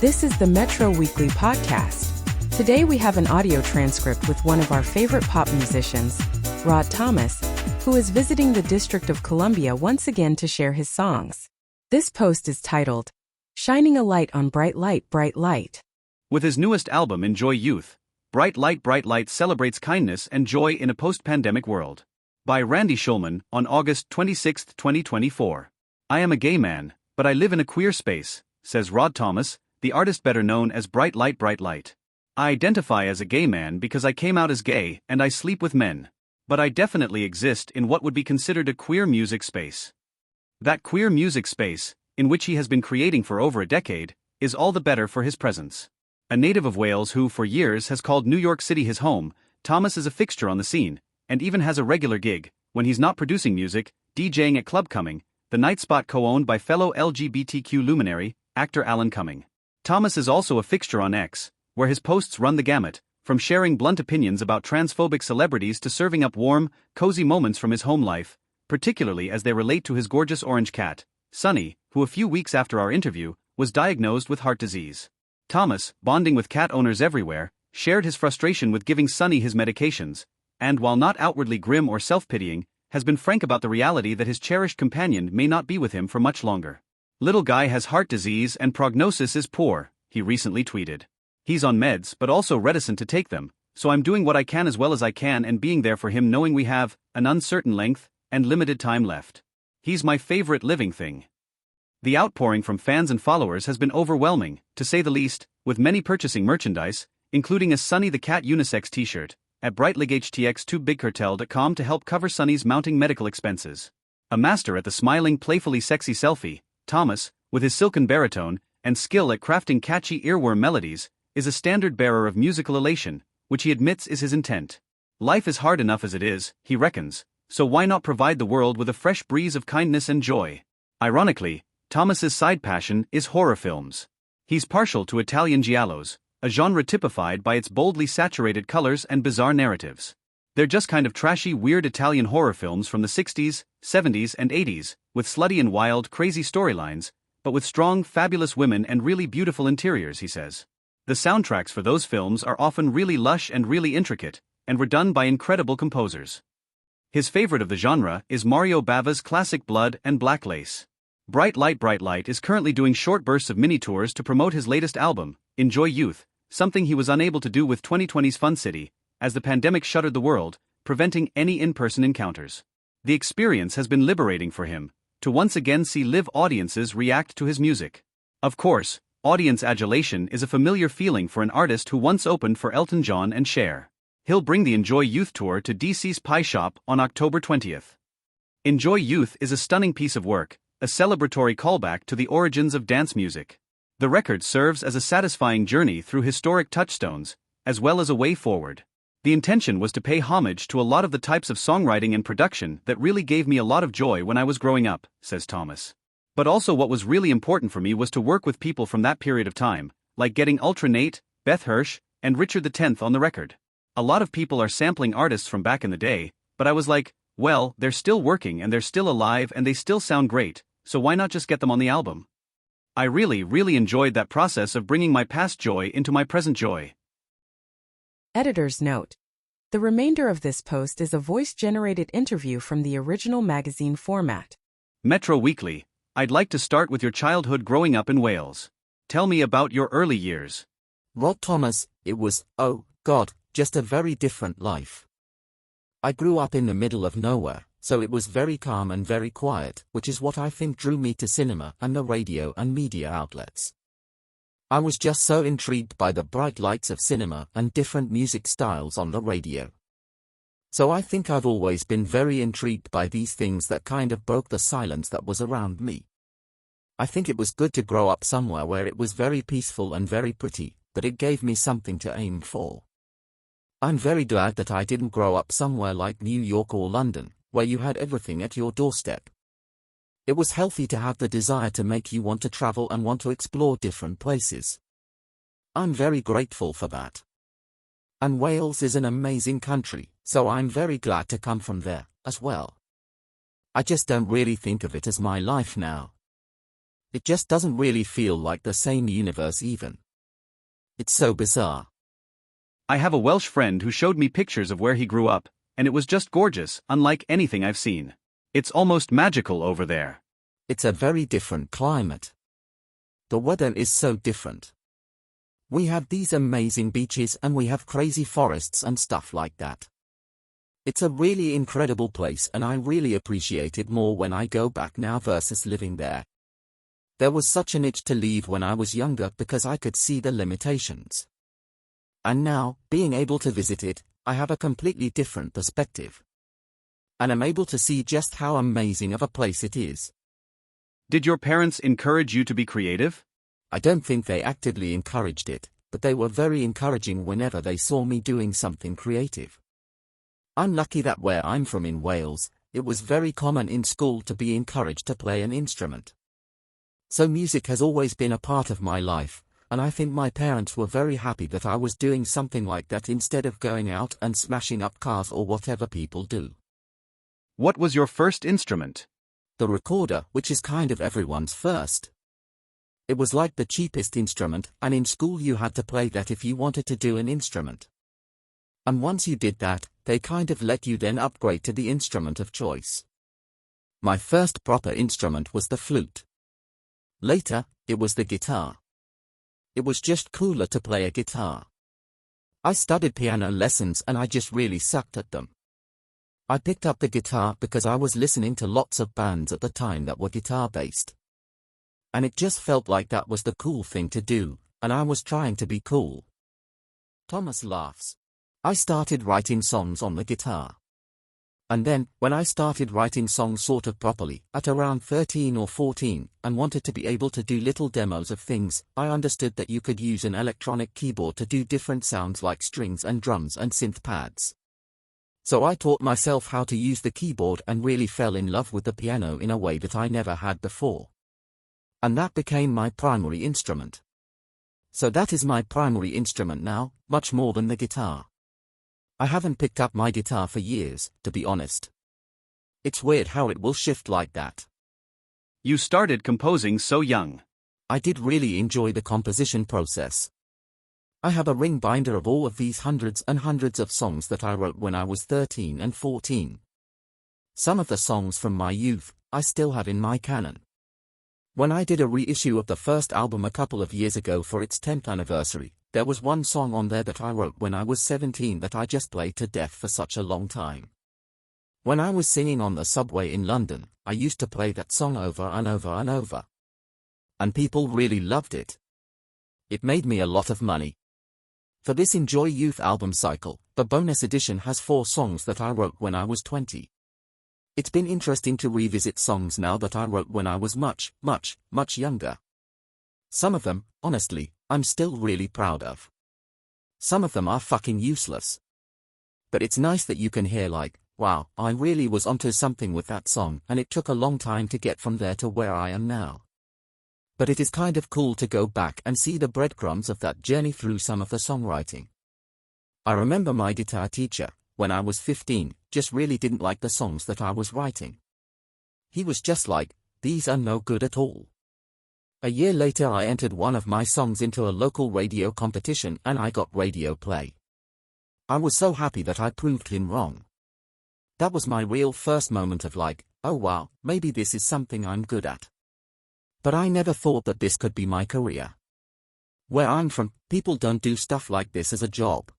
This is the Metro Weekly Podcast. Today we have an audio transcript with one of our favorite pop musicians, Rod Thomas, who is visiting the District of Columbia once again to share his songs. This post is titled, Shining a Light on Bright Light, Bright Light. With his newest album Enjoy Youth, Bright Light celebrates kindness and joy in a post-pandemic world. By Randy Shulman, on August 26, 2024. I am a gay man, but I live in a queer space, says Rod Thomas, the artist better known as Bright Light. I identify as a gay man because I came out as gay and I sleep with men. But I definitely exist in what would be considered a queer music space. That queer music space, in which he has been creating for over a decade, is all the better for his presence. A native of Wales who for years has called New York City his home, Thomas is a fixture on the scene, and even has a regular gig, when he's not producing music, DJing at Club Cumming, the night spot co-owned by fellow LGBTQ luminary, actor Alan Cumming. Thomas is also a fixture on X, where his posts run the gamut, from sharing blunt opinions about transphobic celebrities to serving up warm, cozy moments from his home life, particularly as they relate to his gorgeous orange cat, Sunny, who a few weeks after our interview, was diagnosed with heart disease. Thomas, bonding with cat owners everywhere, shared his frustration with giving Sunny his medications, and while not outwardly grim or self-pitying, has been frank about the reality that his cherished companion may not be with him for much longer. Little guy has heart disease and prognosis is poor, he recently tweeted. He's on meds but also reticent to take them, so I'm doing what I can as well as I can and being there for him knowing we have an uncertain length and limited time left. He's my favorite living thing. The outpouring from fans and followers has been overwhelming, to say the least, with many purchasing merchandise, including a Sunny the Cat unisex t-shirt, at brightlighthtx2bigcartel.com to help cover Sunny's mounting medical expenses. A master at the smiling playfully sexy selfie, Thomas, with his silken baritone, and skill at crafting catchy earworm melodies, is a standard bearer of musical elation, which he admits is his intent. Life is hard enough as it is, he reckons, so why not provide the world with a fresh breeze of kindness and joy? Ironically, Thomas's side passion is horror films. He's partial to Italian giallos, a genre typified by its boldly saturated colors and bizarre narratives. They're just kind of trashy, weird Italian horror films from the 60s, 70s, and 80s, with slutty and wild, crazy storylines, but with strong, fabulous women and really beautiful interiors, he says. The soundtracks for those films are often really lush and really intricate, and were done by incredible composers. His favorite of the genre is Mario Bava's classic Blood and Black Lace. Bright Light is currently doing short bursts of mini-tours to promote his latest album, Enjoy Youth, something he was unable to do with 2020's Fun City, as the pandemic shuttered the world, preventing any in-person encounters. The experience has been liberating for him, to once again see live audiences react to his music. Of course, audience adulation is a familiar feeling for an artist who once opened for Elton John and Cher. He'll bring the Enjoy Youth tour to DC's Pie Shop on October 20th. Enjoy Youth is a stunning piece of work, a celebratory callback to the origins of dance music. The record serves as a satisfying journey through historic touchstones, as well as a way forward. The intention was to pay homage to a lot of the types of songwriting and production that really gave me a lot of joy when I was growing up, says Thomas. But also what was really important for me was to work with people from that period of time, like getting Ultra Nate, Beth Hirsch, and Richard X on the record. A lot of people are sampling artists from back in the day, but I was like, well, they're still working and they're still alive and they still sound great, so why not just get them on the album? I really enjoyed that process of bringing my past joy into my present joy. Editor's note. The remainder of this post is a voice-generated interview from the original magazine format. Metro Weekly. I'd like to start with your childhood growing up in Wales. Tell me about your early years. Rod Thomas, it was, oh God, just a very different life. I grew up in the middle of nowhere, so it was very calm and very quiet, which is what I think drew me to cinema and the radio and media outlets. I was just so intrigued by the bright lights of cinema and different music styles on the radio. So I think I've always been very intrigued by these things that kind of broke the silence that was around me. I think it was good to grow up somewhere where it was very peaceful and very pretty, but it gave me something to aim for. I'm very glad that I didn't grow up somewhere like New York or London, where you had everything at your doorstep. It was healthy to have the desire to make you want to travel and want to explore different places. I'm very grateful for that. And Wales is an amazing country, so I'm very glad to come from there, as well. I just don't really think of it as my life now. It just doesn't really feel like the same universe even. It's so bizarre. I have a Welsh friend who showed me pictures of where he grew up, and it was just gorgeous, unlike anything I've seen. It's almost magical over there. It's a very different climate. The weather is so different. We have these amazing beaches and we have crazy forests and stuff like that. It's a really incredible place and I really appreciate it more when I go back now versus living there. There was such an itch to leave when I was younger because I could see the limitations. And now, being able to visit it, I have a completely different perspective. And I'm able to see just how amazing of a place it is. Did your parents encourage you to be creative? I don't think they actively encouraged it, but they were very encouraging whenever they saw me doing something creative. I'm lucky that where I'm from in Wales, it was very common in school to be encouraged to play an instrument. So music has always been a part of my life, and I think my parents were very happy that I was doing something like that instead of going out and smashing up cars or whatever people do. What was your first instrument? The recorder, which is kind of everyone's first. It was like the cheapest instrument, and in school you had to play that if you wanted to do an instrument. And once you did that, they kind of let you then upgrade to the instrument of choice. My first proper instrument was the flute. Later, it was the guitar. It was just cooler to play a guitar. I studied piano lessons and I just really sucked at them. I picked up the guitar because I was listening to lots of bands at the time that were guitar-based. And it just felt like that was the cool thing to do, and I was trying to be cool. Thomas laughs. I started writing songs on the guitar. And then, when I started writing songs sort of properly, at around 13 or 14, and wanted to be able to do little demos of things, I understood that you could use an electronic keyboard to do different sounds like strings and drums and synth pads. So I taught myself how to use the keyboard and really fell in love with the piano in a way that I never had before. And that became my primary instrument. So that is my primary instrument now, much more than the guitar. I haven't picked up my guitar for years, to be honest. It's weird how it will shift like that. You started composing so young. I did really enjoy the composition process. I have a ring binder of all of these hundreds and hundreds of songs that I wrote when I was 13 and 14. Some of the songs from my youth, I still have in my canon. When I did a reissue of the first album a couple of years ago for its 10th anniversary, there was one song on there that I wrote when I was 17 that I just played to death for such a long time. When I was singing on the subway in London, I used to play that song over and over and over. And people really loved it. It made me a lot of money. For this Enjoy Youth album cycle, the bonus edition has 4 songs that I wrote when I was 20. It's been interesting to revisit songs now that I wrote when I was much younger. Some of them, honestly, I'm still really proud of. Some of them are fucking useless. But it's nice that you can hear like, wow, I really was onto something with that song and it took a long time to get from there to where I am now. But it is kind of cool to go back and see the breadcrumbs of that journey through some of the songwriting. I remember my guitar teacher, when I was 15, just really didn't like the songs that I was writing. He was just like, these are no good at all. A year later I entered one of my songs into a local radio competition and I got radio play. I was so happy that I proved him wrong. That was my real first moment of like, oh wow, maybe this is something I'm good at. But I never thought that this could be my career. Where I'm from, people don't do stuff like this as a job.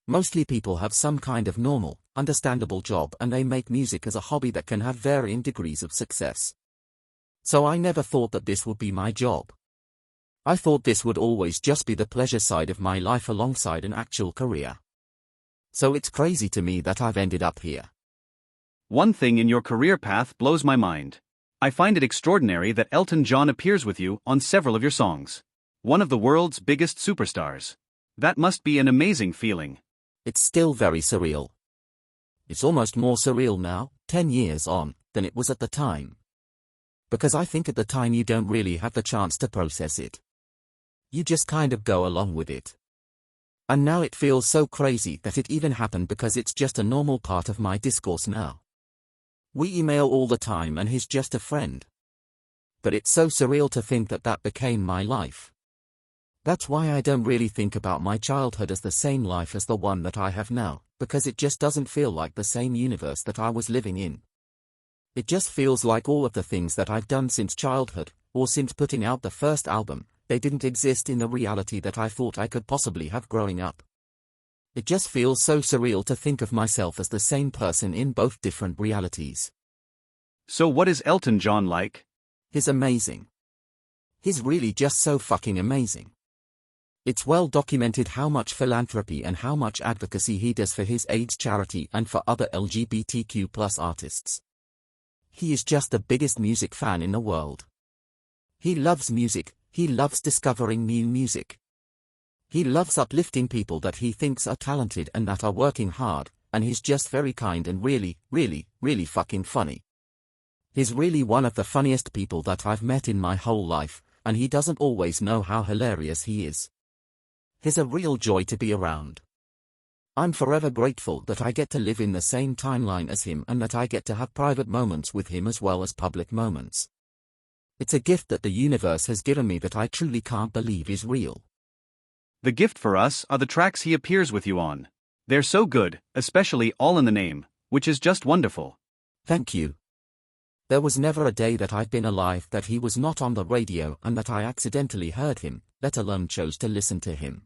Mostly people have some kind of normal, understandable job and they make music as a hobby that can have varying degrees of success. So I never thought that this would be my job. I thought this would always just be the pleasure side of my life alongside an actual career. So it's crazy to me that I've ended up here. One thing in your career path blows my mind. I find it extraordinary that Elton John appears with you on several of your songs. One of the world's biggest superstars. That must be an amazing feeling. It's still very surreal. It's almost more surreal now, 10 years on, than it was at the time. Because I think at the time you don't really have the chance to process it. You just kind of go along with it. And now it feels so crazy that it even happened because it's just a normal part of my discourse now. We email all the time and he's just a friend. but it's so surreal to think that that became my life. That's why I don't really think about my childhood as the same life as the one that I have now, because it just doesn't feel like the same universe that I was living in. It just feels like all of the things that I've done since childhood, or since putting out the first album, they didn't exist in the reality that I thought I could possibly have growing up. It just feels so surreal to think of myself as the same person in both different realities. So what is Elton John like? He's amazing. He's really just so fucking amazing. It's well documented how much philanthropy and how much advocacy he does for his AIDS charity and for other LGBTQ+ artists. He is just the biggest music fan in the world. He loves music, he loves discovering new music. He loves uplifting people that he thinks are talented and that are working hard, and he's just very kind and really, really, really fucking funny. He's really one of the funniest people that I've met in my whole life, and he doesn't always know how hilarious he is. He's a real joy to be around. I'm forever grateful that I get to live in the same timeline as him and that I get to have private moments with him as well as public moments. It's a gift that the universe has given me that I truly can't believe is real. The gift for us are the tracks he appears with you on. They're so good, especially All in the Name, which is just wonderful. Thank you. There was never a day that I've been alive that he was not on the radio and that I accidentally heard him, let alone chose to listen to him.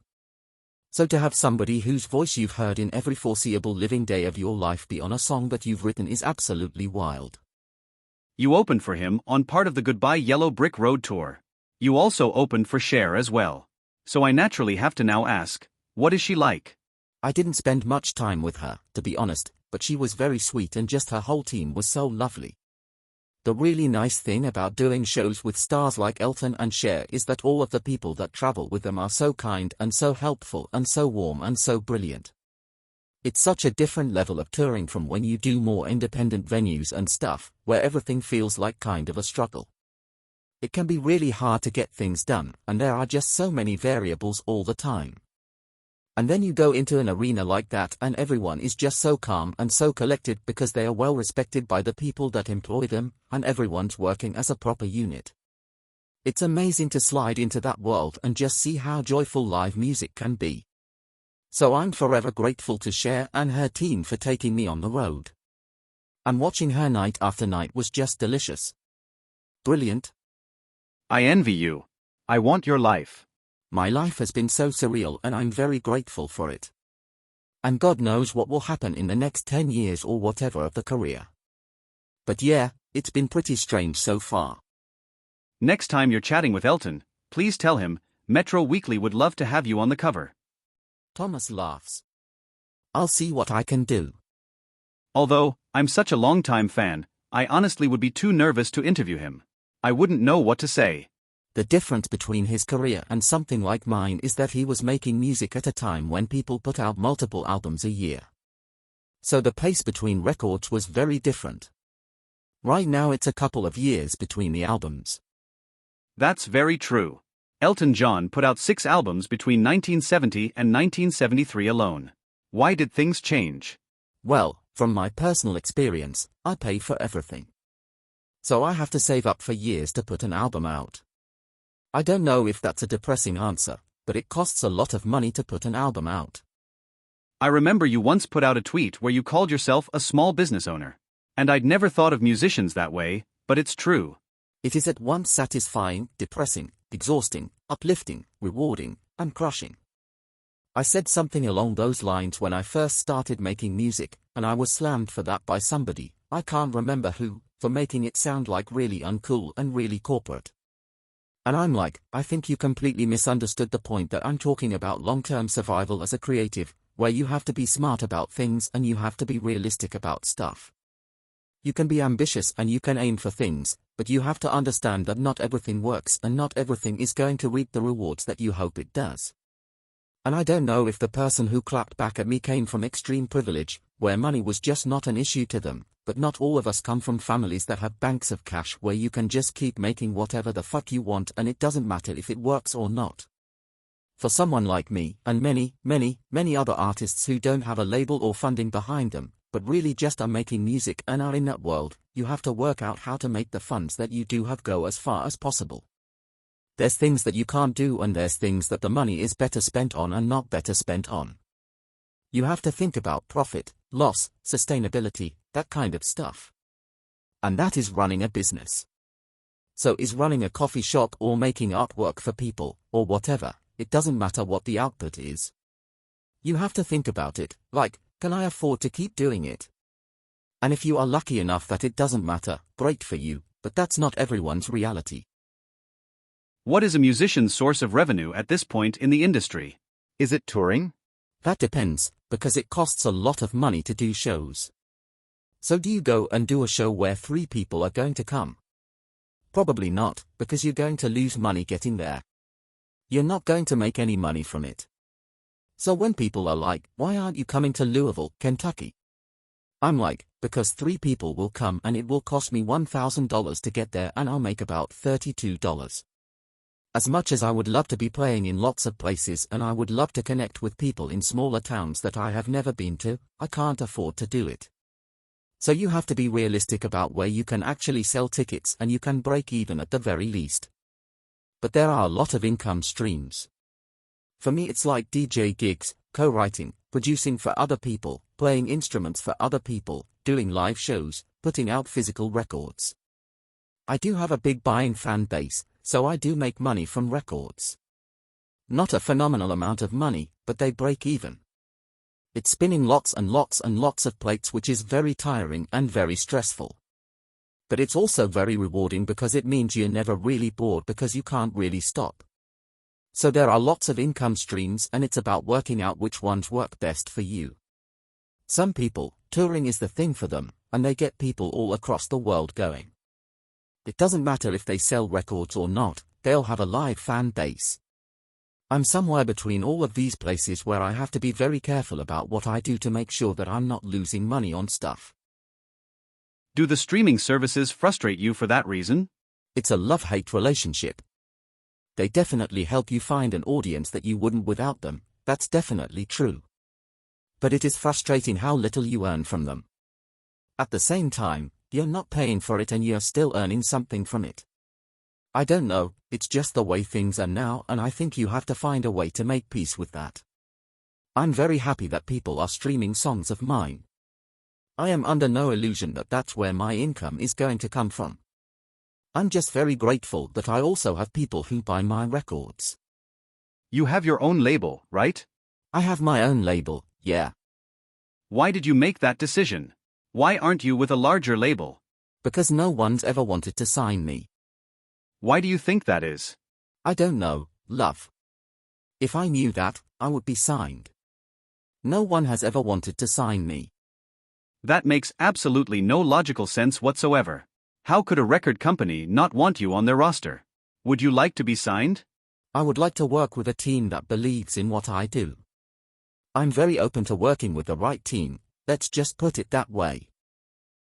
So to have somebody whose voice you've heard in every foreseeable living day of your life be on a song that you've written is absolutely wild. You opened for him on part of the Goodbye Yellow Brick Road tour. You also opened for Cher as well. So I naturally have to now ask, what is she like? I didn't spend much time with her, to be honest, but she was very sweet and just her whole team was so lovely. The really nice thing about doing shows with stars like Elton and Cher is that all of the people that travel with them are so kind and so helpful and so warm and so brilliant. It's such a different level of touring from when you do more independent venues and stuff, where everything feels like kind of a struggle. It can be really hard to get things done, and there are just so many variables all the time. And then you go into an arena like that and everyone is just so calm and so collected because they are well respected by the people that employ them, and everyone's working as a proper unit. It's amazing to slide into that world and just see how joyful live music can be. So I'm forever grateful to Cher and her team for taking me on the road. And watching her night after night was just delicious. Brilliant. I envy you. I want your life. My life has been so surreal and I'm very grateful for it. And God knows what will happen in the next 10 years or whatever of the career. But yeah, it's been pretty strange so far. Next time you're chatting with Elton, please tell him, Metro Weekly would love to have you on the cover. Thomas laughs. I'll see what I can do. Although, I'm such a long-time fan, I honestly would be too nervous to interview him. I wouldn't know what to say. The difference between his career and something like mine is that he was making music at a time when people put out multiple albums a year. So the pace between records was very different. Right now it's a couple of years between the albums. That's very true. Elton John put out 6 albums between 1970 and 1973 alone. Why did things change? Well, from my personal experience, I pay for everything. So I have to save up for years to put an album out. I don't know if that's a depressing answer, but it costs a lot of money to put an album out. I remember you once put out a tweet where you called yourself a small business owner. And I'd never thought of musicians that way, but it's true. It is at once satisfying, depressing, exhausting, uplifting, rewarding, and crushing. I said something along those lines when I first started making music, and I was slammed for that by somebody, I can't remember who, for making it sound like really uncool and really corporate. And I'm like, I think you completely misunderstood the point that I'm talking about long-term survival as a creative, where you have to be smart about things and you have to be realistic about stuff. You can be ambitious and you can aim for things, but you have to understand that not everything works and not everything is going to reap the rewards that you hope it does. And I don't know if the person who clapped back at me came from extreme privilege, where money was just not an issue to them, but not all of us come from families that have banks of cash where you can just keep making whatever the fuck you want and it doesn't matter if it works or not. For someone like me, and many other artists who don't have a label or funding behind them, but really just are making music and are in that world, you have to work out how to make the funds that you do have go as far as possible. There's things that you can't do and there's things that the money is better spent on and not better spent on. You have to think about profit, loss, sustainability, that kind of stuff. And that is running a business. So is running a coffee shop or making artwork for people, or whatever, it doesn't matter what the output is. You have to think about it, like, can I afford to keep doing it? And if you are lucky enough that it doesn't matter, great for you, but that's not everyone's reality. What is a musician's source of revenue at this point in the industry? Is it touring? That depends, because it costs a lot of money to do shows. So do you go and do a show where 3 people are going to come? Probably not, because you're going to lose money getting there. You're not going to make any money from it. So when people are like, why aren't you coming to Louisville, Kentucky? I'm like, because 3 people will come and it will cost me $1,000 to get there and I'll make about $32. As much as I would love to be playing in lots of places and I would love to connect with people in smaller towns that I have never been to, I can't afford to do it. So you have to be realistic about where you can actually sell tickets and you can break even at the very least. But there are a lot of income streams. For me it's like DJ gigs, co-writing, producing for other people, playing instruments for other people, doing live shows, putting out physical records. I do have a big buying fan base, so I do make money from records. Not a phenomenal amount of money, but they break even. It's spinning lots and lots and lots of plates, which is very tiring and very stressful. But it's also very rewarding because it means you're never really bored because you can't really stop. So there are lots of income streams and it's about working out which ones work best for you. Some people, touring is the thing for them, and they get people all across the world going. It doesn't matter if they sell records or not, they'll have a live fan base. I'm somewhere between all of these places where I have to be very careful about what I do to make sure that I'm not losing money on stuff. Do the streaming services frustrate you for that reason? It's a love-hate relationship. They definitely help you find an audience that you wouldn't without them, that's definitely true. But it is frustrating how little you earn from them. At the same time, you're not paying for it and you're still earning something from it. I don't know, it's just the way things are now and I think you have to find a way to make peace with that. I'm very happy that people are streaming songs of mine. I am under no illusion that that's where my income is going to come from. I'm just very grateful that I also have people who buy my records. You have your own label, right? I have my own label, yeah. Why did you make that decision? Why aren't you with a larger label? Because no one's ever wanted to sign me. Why do you think that is? I don't know, love. If I knew that, I would be signed. No one has ever wanted to sign me. That makes absolutely no logical sense whatsoever. How could a record company not want you on their roster? Would you like to be signed? I would like to work with a team that believes in what I do. I'm very open to working with the right team, let's just put it that way.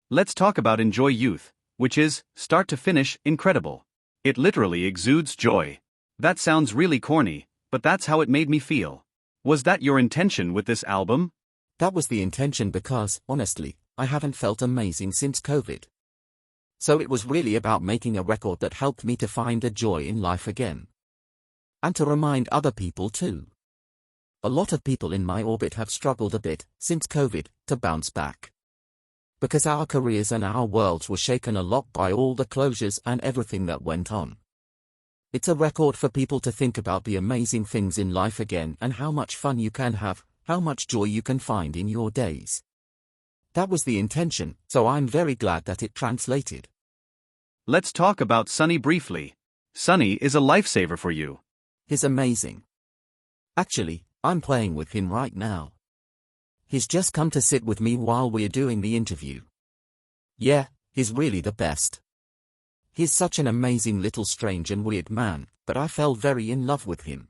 Let's talk about Enjoy Youth, which is, start to finish, incredible. It literally exudes joy. That sounds really corny, but that's how it made me feel. Was that your intention with this album? That was the intention because, honestly, I haven't felt amazing since COVID. So it was really about making a record that helped me to find the joy in life again. And to remind other people too. A lot of people in my orbit have struggled a bit, since COVID, to bounce back. Because our careers and our worlds were shaken a lot by all the closures and everything that went on. It's a record for people to think about the amazing things in life again and how much fun you can have, how much joy you can find in your days. That was the intention, so I'm very glad that it translated. Let's talk about Sonny briefly. Sonny is a lifesaver for you. He's amazing. Actually, I'm playing with him right now. He's just come to sit with me while we're doing the interview. Yeah, he's really the best. He's such an amazing little strange and weird man, but I fell very in love with him.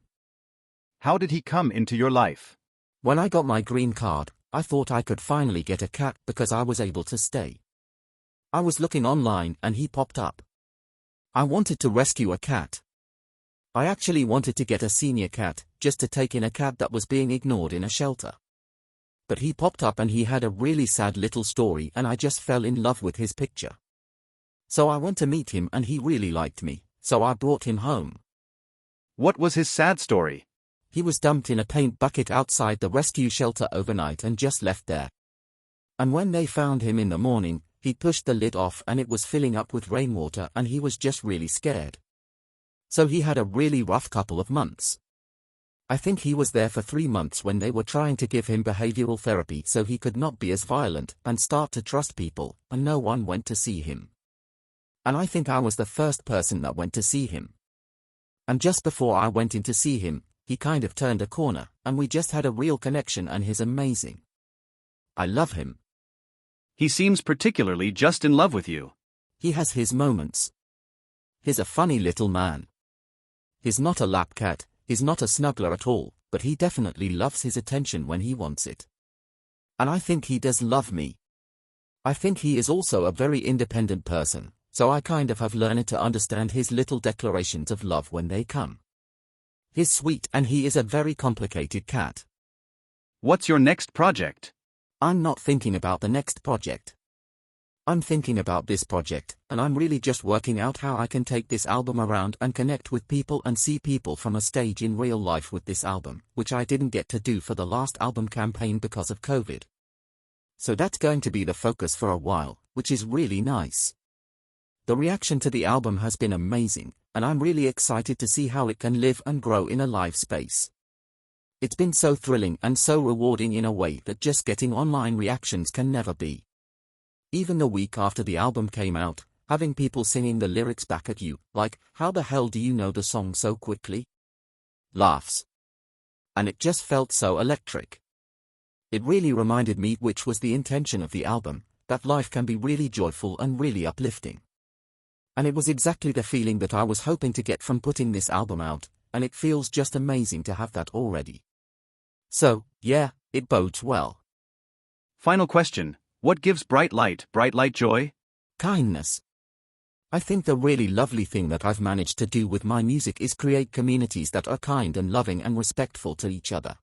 How did he come into your life? When I got my green card, I thought I could finally get a cat because I was able to stay. I was looking online and he popped up. I wanted to rescue a cat. I actually wanted to get a senior cat, just to take in a cat that was being ignored in a shelter. But he popped up and he had a really sad little story and I just fell in love with his picture. So I went to meet him and he really liked me, so I brought him home. What was his sad story? He was dumped in a paint bucket outside the rescue shelter overnight and just left there. And when they found him in the morning, he pushed the lid off and it was filling up with rainwater and he was just really scared. So he had a really rough couple of months. I think he was there for 3 months when they were trying to give him behavioral therapy so he could not be as violent and start to trust people, and no one went to see him. And I think I was the first person that went to see him. And just before I went in to see him, he kind of turned a corner, and we just had a real connection and he's amazing. I love him. He seems particularly just in love with you. He has his moments. He's a funny little man. He's not a lap cat, he's not a snuggler at all, but he definitely loves his attention when he wants it. And I think he does love me. I think he is also a very independent person, so I kind of have learned to understand his little declarations of love when they come. He's sweet and he is a very complicated cat. What's your next project? I'm not thinking about the next project. I'm thinking about this project, and I'm really just working out how I can take this album around and connect with people and see people from a stage in real life with this album, which I didn't get to do for the last album campaign because of COVID. So that's going to be the focus for a while, which is really nice. The reaction to the album has been amazing, and I'm really excited to see how it can live and grow in a live space. It's been so thrilling and so rewarding in a way that just getting online reactions can never be. Even the week after the album came out, having people singing the lyrics back at you, like, "How the hell do you know the song so quickly?" Laughs. And it just felt so electric. It really reminded me, which was the intention of the album, that life can be really joyful and really uplifting. And it was exactly the feeling that I was hoping to get from putting this album out, and it feels just amazing to have that already. So, yeah, it bodes well. Final question. What gives bright light joy? Kindness. I think the really lovely thing that I've managed to do with my music is create communities that are kind and loving and respectful to each other.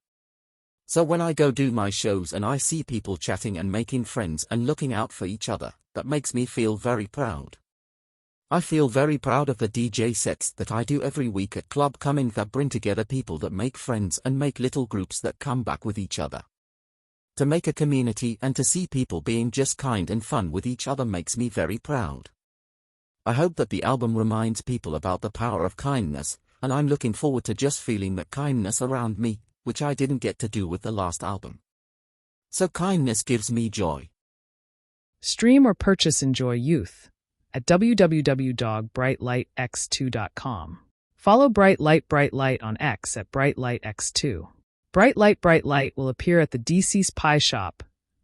So when I go do my shows and I see people chatting and making friends and looking out for each other, that makes me feel very proud. I feel very proud of the DJ sets that I do every week at Club Coming that bring together people that make friends and make little groups that come back with each other. To make a community and to see people being just kind and fun with each other makes me very proud. I hope that the album reminds people about the power of kindness, and I'm looking forward to just feeling that kindness around me, which I didn't get to do with the last album. So kindness gives me joy. Stream or purchase Enjoy Youth at www.brightlightx2.com. Follow Bright Light on X at brightlightx2. Bright Light will appear at the DC's Pie Shop,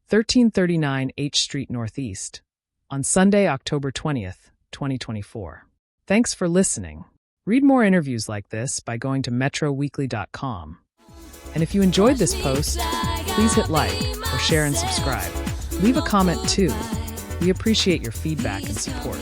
1339 H Street Northeast, on Sunday, October 20th, 2024. Thanks for listening. Read more interviews like this by going to metroweekly.com. And if you enjoyed this post, please hit like or share and subscribe. Leave a comment too. We appreciate your feedback and support.